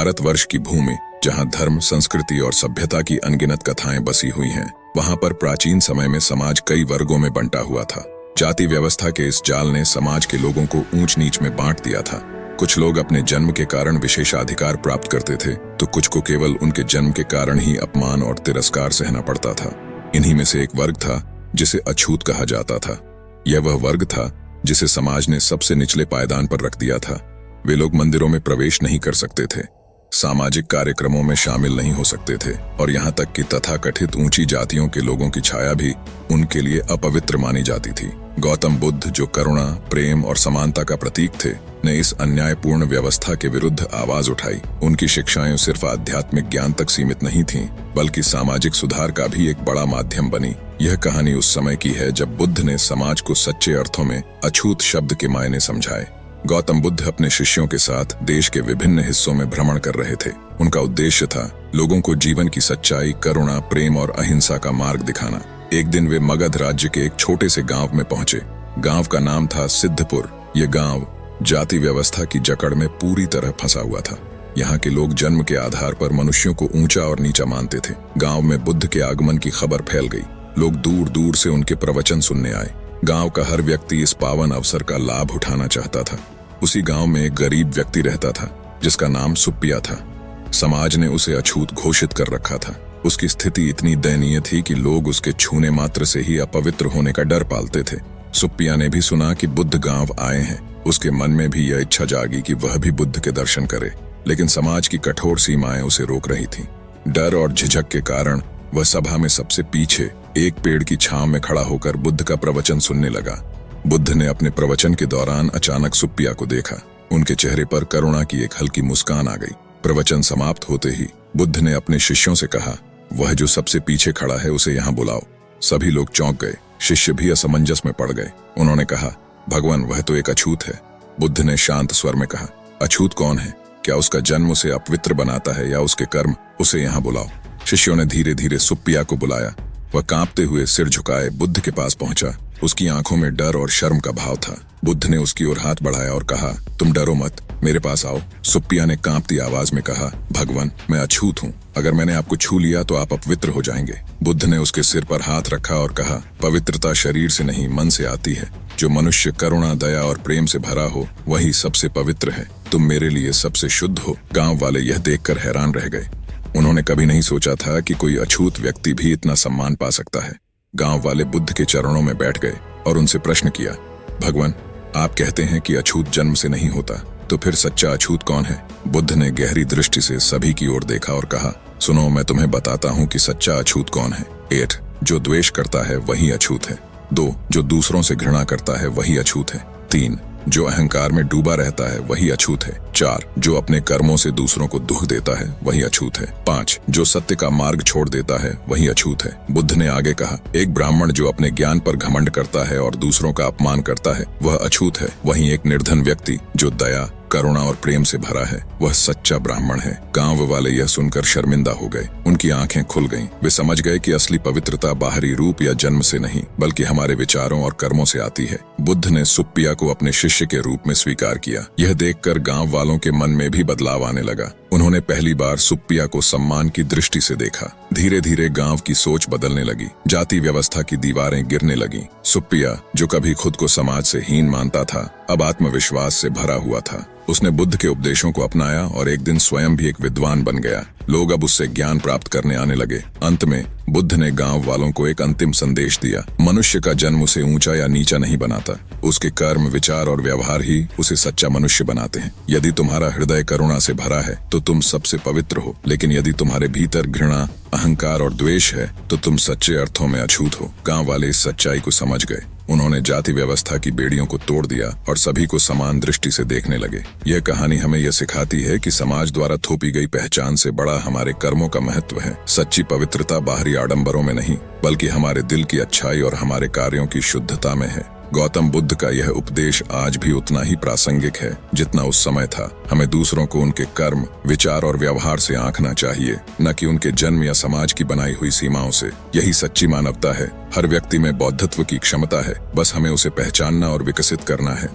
भारतवर्ष की भूमि, जहां धर्म, संस्कृति और सभ्यता की अनगिनत कथाएं बसी हुई हैं, वहां पर प्राचीन समय में समाज कई वर्गों में बंटा हुआ था। जाति व्यवस्था के इस जाल ने समाज के लोगों को ऊंच नीच में बांट दिया था। कुछ लोग अपने जन्म के कारण विशेषाधिकार प्राप्त करते थे, तो कुछ को केवल उनके जन्म के कारण ही अपमान और तिरस्कार सहना पड़ता था। इन्हीं में से एक वर्ग था जिसे अछूत कहा जाता था। यह वह वर्ग था जिसे समाज ने सबसे निचले पायदान पर रख दिया था। वे लोग मंदिरों में प्रवेश नहीं कर सकते थे, सामाजिक कार्यक्रमों में शामिल नहीं हो सकते थे, और यहाँ तक कि तथाकथित ऊंची जातियों के लोगों की छाया भी उनके लिए अपवित्र मानी जाती थी। गौतम बुद्ध, जो करुणा, प्रेम और समानता का प्रतीक थे, ने इस अन्यायपूर्ण व्यवस्था के विरुद्ध आवाज उठाई। उनकी शिक्षाएं सिर्फ आध्यात्मिक ज्ञान तक सीमित नहीं थीं, बल्कि सामाजिक सुधार का भी एक बड़ा माध्यम बनी। यह कहानी उस समय की है जब बुद्ध ने समाज को सच्चे अर्थों में अछूत शब्द के मायने समझाए। गौतम बुद्ध अपने शिष्यों के साथ देश के विभिन्न हिस्सों में भ्रमण कर रहे थे। उनका उद्देश्य था लोगों को जीवन की सच्चाई, करुणा, प्रेम और अहिंसा का मार्ग दिखाना। एक दिन वे मगध राज्य के एक छोटे से गांव में पहुंचे। गांव का नाम था सिद्धपुर। यह गांव जाति व्यवस्था की जकड़ में पूरी तरह फंसा हुआ था। यहाँ के लोग जन्म के आधार पर मनुष्यों को ऊंचा और नीचा मानते थे। गांव में बुद्ध के आगमन की खबर फैल गई। लोग दूर दूर से उनके प्रवचन सुनने आए। गांव का हर व्यक्ति इस पावन अवसर का लाभ उठाना चाहता था। उसी गांव में एक गरीब व्यक्ति रहता था जिसका नाम सुप्पिया था। समाज ने उसे अछूत घोषित कर रखा था। उसकी स्थिति इतनी दयनीय थी कि लोग उसके छूने मात्र से ही अपवित्र होने का डर पालते थे। सुप्पिया ने भी सुना कि बुद्ध गांव आए हैं। उसके मन में भी यह इच्छा जागी कि वह भी बुद्ध के दर्शन करे, लेकिन समाज की कठोर सीमाएं उसे रोक रही थीं। डर और झिझक के कारण वह सभा में सबसे पीछे एक पेड़ की छांव में खड़ा होकर बुद्ध का प्रवचन सुनने लगा। बुद्ध ने अपने प्रवचन के दौरान अचानक सुप्पिया को देखा। उनके चेहरे पर करुणा की एक हल्की मुस्कान आ गई। प्रवचन समाप्त होते ही बुद्ध ने अपने शिष्यों से कहा, वह जो सबसे पीछे खड़ा है उसे यहाँ बुलाओ। सभी लोग चौंक गए। शिष्य भी असमंजस में पड़ गए। उन्होंने कहा, भगवान, वह तो एक अछूत है। बुद्ध ने शांत स्वर में कहा, अछूत कौन है? क्या उसका जन्म उसे अपवित्र बनाता है या उसके कर्म? उसे यहाँ बुलाओ। शिष्यों ने धीरे धीरे सुप्पिया को बुलाया। वह कांपते हुए सिर झुकाए बुद्ध के पास पहुंचा। उसकी आंखों में डर और शर्म का भाव था। बुद्ध ने उसकी ओर हाथ बढ़ाया और कहा, तुम डरो मत, मेरे पास आओ। सुप्पिया ने कांपती आवाज में कहा, भगवान, मैं अछूत हूँ। अगर मैंने आपको छू लिया तो आप अपवित्र हो जाएंगे। बुद्ध ने उसके सिर पर हाथ रखा और कहा, पवित्रता शरीर से नहीं, मन से आती है। जो मनुष्य करुणा, दया और प्रेम से भरा हो, वही सबसे पवित्र है। तुम मेरे लिए सबसे शुद्ध हो। गांव वाले यह देखकर हैरान रह गए। उन्होंने कभी नहीं सोचा था कि कोई अछूत व्यक्ति भी इतना सम्मान पा सकता है। गांव वाले बुद्ध के चरणों में बैठ गए और उनसे प्रश्न किया, भगवान, आप कहते हैं कि अछूत जन्म से नहीं होता, तो फिर सच्चा अछूत कौन है? बुद्ध ने गहरी दृष्टि से सभी की ओर देखा और कहा, सुनो, मैं तुम्हें बताता हूँ कि सच्चा अछूत कौन है। 1. जो द्वेष करता है वही अछूत है। 2. जो दूसरों से घृणा करता है वही अछूत है। 3. जो अहंकार में डूबा रहता है वही अछूत है। 4. जो अपने कर्मों से दूसरों को दुख देता है वही अछूत है। 5. जो सत्य का मार्ग छोड़ देता है वही अछूत है। बुद्ध ने आगे कहा, एक ब्राह्मण जो अपने ज्ञान पर घमंड करता है और दूसरों का अपमान करता है वह अछूत है। वहीं एक निर्धन व्यक्ति जो दया, करुणा और प्रेम से भरा है वह सच्चा ब्राह्मण है। गांव वाले यह सुनकर शर्मिंदा हो गए। उनकी आंखें खुल गईं। वे समझ गए कि असली पवित्रता बाहरी रूप या जन्म से नहीं, बल्कि हमारे विचारों और कर्मों से आती है। बुद्ध ने सुप्पिया को अपने शिष्य के रूप में स्वीकार किया। यह देखकर गांव वालों के मन में भी बदलाव आने लगा। उन्होंने पहली बार सुप्पिया को सम्मान की दृष्टि से देखा। धीरे धीरे गांव की सोच बदलने लगी। जाति व्यवस्था की दीवारें गिरने लगीं। सुप्पिया, जो कभी खुद को समाज से हीन मानता था, अब आत्मविश्वास से भरा हुआ था। उसने बुद्ध के उपदेशों को अपनाया और एक दिन स्वयं भी एक विद्वान बन गया। लोग अब उससे ज्ञान प्राप्त करने आने लगे। अंत में बुद्ध ने गांव वालों को एक अंतिम संदेश दिया, मनुष्य का जन्म उसे ऊंचा या नीचा नहीं बनाता, उसके कर्म, विचार और व्यवहार ही उसे सच्चा मनुष्य बनाते हैं। यदि तुम्हारा हृदय करुणा से भरा है तो तुम सबसे पवित्र हो, लेकिन यदि तुम्हारे भीतर घृणा, अहंकार और द्वेष है तो तुम सच्चे अर्थों में अछूत हो। गांव वाले इस सच्चाई को समझ गए। उन्होंने जाति व्यवस्था की बेड़ियों को तोड़ दिया और सभी को समान दृष्टि से देखने लगे। यह कहानी हमें यह सिखाती है कि समाज द्वारा थोपी गई पहचान से बड़ा हमारे कर्मों का महत्व है। सच्ची पवित्रता बाहरी आडंबरों में नहीं, बल्कि हमारे दिल की अच्छाई और हमारे कार्यों की शुद्धता में है। गौतम बुद्ध का यह उपदेश आज भी उतना ही प्रासंगिक है जितना उस समय था। हमें दूसरों को उनके कर्म, विचार और व्यवहार से आंकना चाहिए, न कि उनके जन्म या समाज की बनाई हुई सीमाओं से। यही सच्ची मानवता है। हर व्यक्ति में बौद्धत्व की क्षमता है, बस हमें उसे पहचानना और विकसित करना है।